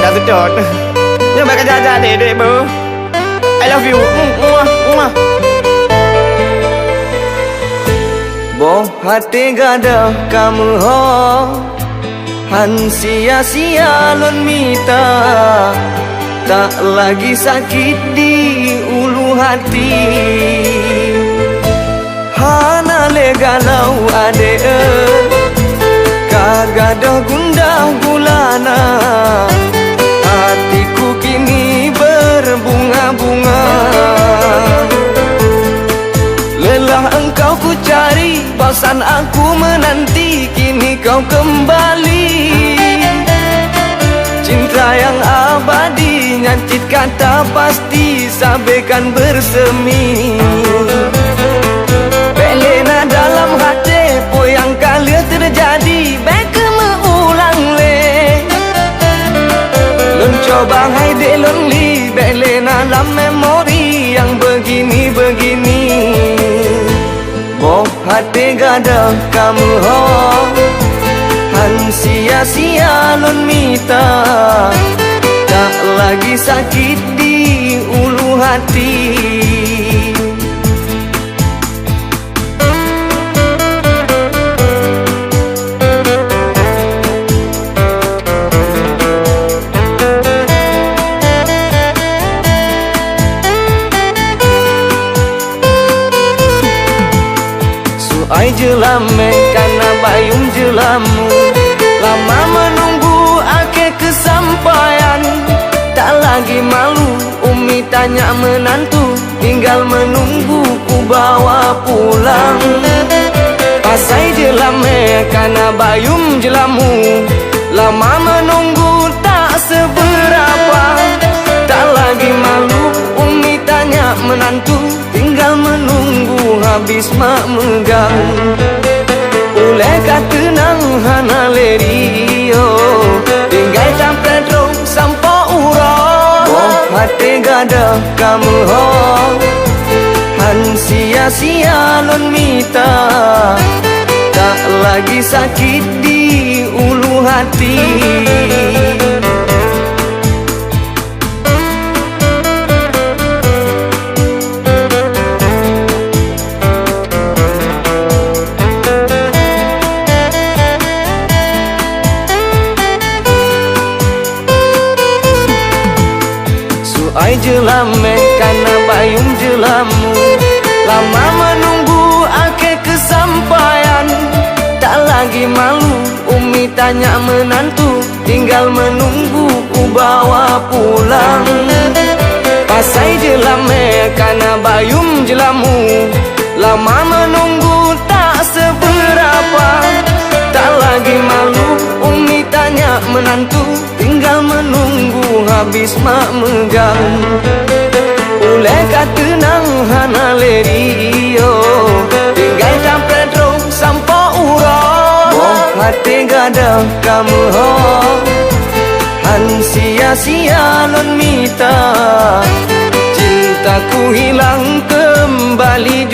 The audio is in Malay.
dah sedot. Yang bakal jajan dek bu. I love you. Boh hati gada kamu ho, han sia-sia lon mita, tak lagi sakit di ulu hati. Hana le galau ade, kagada gundah gulana, hatiku kini berbunga-bunga. Lelah engkau ku cari, bosan aku menanti, kini kau kembali. Cinta yang abadi, nyancit kata pasti, sampaikan bersemi. Belena dalam hati, po yang kali terjadi, baik mengulang le. Lun coba hai de lonely, belena dalam memori yang begini-begini. Boh hati gada kamu ho, han sia-sia lon mita, tak lagi sakit di ulu hati. Ai jelame karena bayung jelamu, lama menunggu ake kesampaian. Tak lagi malu umi tanya menantu, tinggal menunggu ku bawa pulang. Pasai jelame karena bayung jelamu, lama menunggu tak seberapa. Tak lagi malu umi tanya menantu, tinggal menunggu habis mak megang. Uleh katenang hana lerio, tinggal sampai drong sampo uro. Boh hati gada kamu ho, han sia-sia lon mita, tak lagi sakit di ulu hati. Ai jelame karena bayung jelamu, lama menunggu ake kesampaian. Tak lagi malu umi tanya menantu, tinggal menunggu ku bawa pulang. Pasai jelame karena bayung jelamu, lama menunggu tak seberapa. Tak lagi malu umi tanya menantu, tinggal menunggu habis mak megang. Uleh katenang hana lerio, tinggal sampai drong sampo uro. Boh hati gada kamu ho, han sia-sia lon mita, cintaku hilang kembali